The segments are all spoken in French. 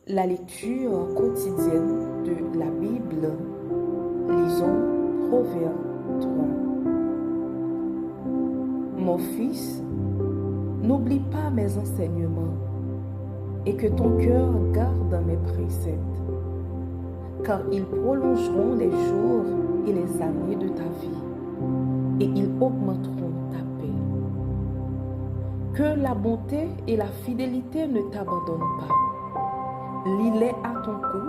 La lecture quotidienne de la Bible, lisons Proverbe 3. Mon fils, n'oublie pas mes enseignements et que ton cœur garde mes préceptes, car ils prolongeront les jours et les années de ta vie, et ils augmenteront ta paix. Que la bonté et la fidélité ne t'abandonnent pas. Lis-les à ton cou,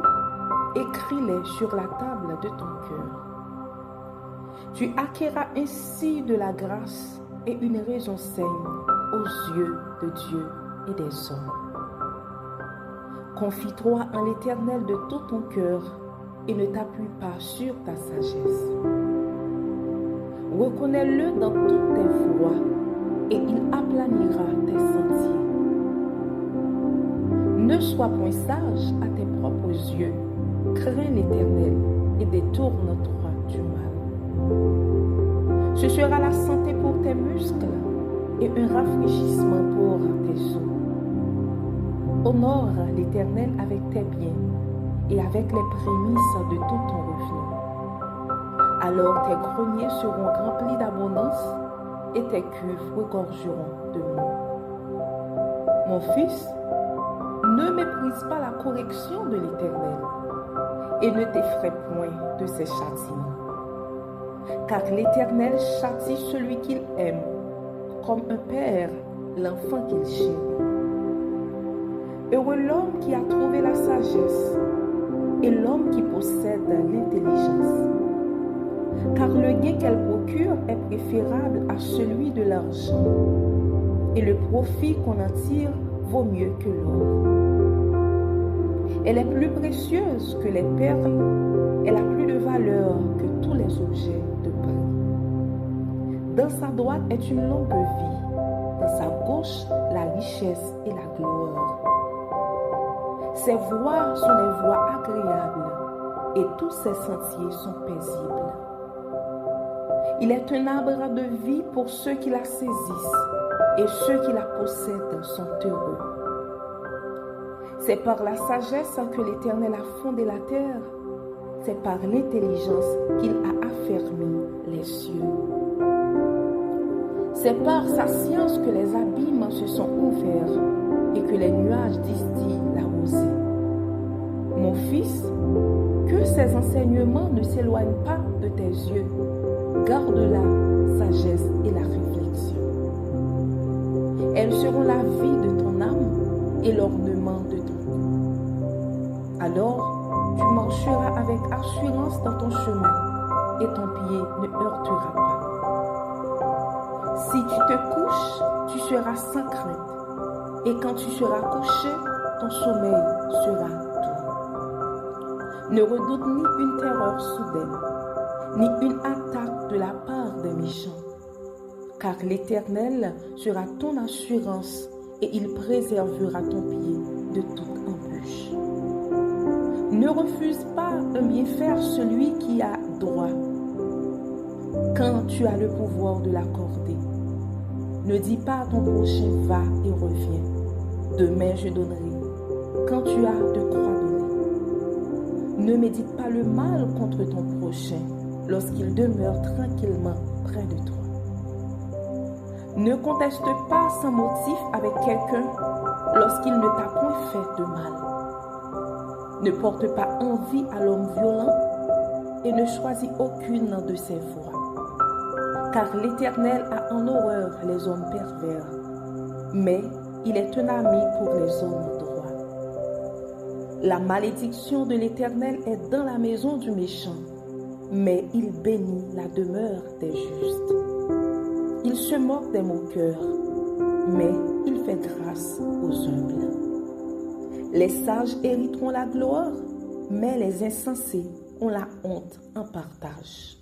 écris-les sur la table de ton cœur. Tu acquerras ainsi de la grâce et une raison saine aux yeux de Dieu et des hommes. Confie-toi en l'Éternel de tout ton cœur et ne t'appuie pas sur ta sagesse. Reconnais-le dans toutes tes voies et il aplanira tes sentiers. Ne sois point sage à tes propres yeux, crains l'Éternel et détourne-toi du mal. Ce sera la santé pour tes muscles et un rafraîchissement pour tes os. Honore l'Éternel avec tes biens et avec les prémices de tout ton revenu. Alors tes greniers seront remplis d'abondance et tes cuves regorgeront de l'eau. Mon fils, ne méprise pas la correction de l'Éternel et ne t'effraie point de ses châtiments. Car l'Éternel châtie celui qu'il aime, comme un père l'enfant qu'il chérit. Heureux l'homme qui a trouvé la sagesse et l'homme qui possède l'intelligence. Car le gain qu'elle procure est préférable à celui de l'argent, et le profit qu'on en tire vaut mieux que l'or. Elle est plus précieuse que les perles, elle a plus de valeur que tous les objets de prix. Dans sa droite est une longue vie, dans sa gauche la richesse et la gloire. Ses voies sont des voies agréables et tous ses sentiers sont paisibles. Il est un arbre de vie pour ceux qui la saisissent et ceux qui la possèdent sont heureux. C'est par la sagesse que l'Éternel a fondé la terre, c'est par l'intelligence qu'il a affermi les cieux. C'est par sa science que les abîmes se sont ouverts et que les nuages distillent la rosée. Mon fils, que ces enseignements ne s'éloignent pas de tes yeux. Garde la sagesse et la réflexion. Elles seront la vie de ton âme et l'ornement de ton cou. Alors, tu marcheras avec assurance dans ton chemin et ton pied ne heurtera pas. Si tu te couches, tu seras sans crainte, et quand tu seras couché, ton sommeil sera doux. Ne redoute ni une terreur soudaine, ni une attaque de la part des méchants, car l'Éternel sera ton assurance et il préservera ton pied de toute embûche. Ne refuse pas un bienfait à celui qui a droit, quand tu as le pouvoir de l'accorder. Ne dis pas à ton prochain « va et reviens ». Demain je donnerai, quand tu as de quoi donner. Ne médite pas le mal contre ton prochain lorsqu'il demeure tranquillement près de toi. Ne conteste pas sans motif avec quelqu'un lorsqu'il ne t'a point fait de mal. Ne porte pas envie à l'homme violent et ne choisis aucune de ses voies. Car l'Éternel a en horreur les hommes pervers, mais il est un ami pour les hommes droits. La malédiction de l'Éternel est dans la maison du méchant, mais il bénit la demeure des justes. Il se moque des moqueurs, mais il fait grâce aux humbles. Les sages hériteront la gloire, mais les insensés ont la honte en partage.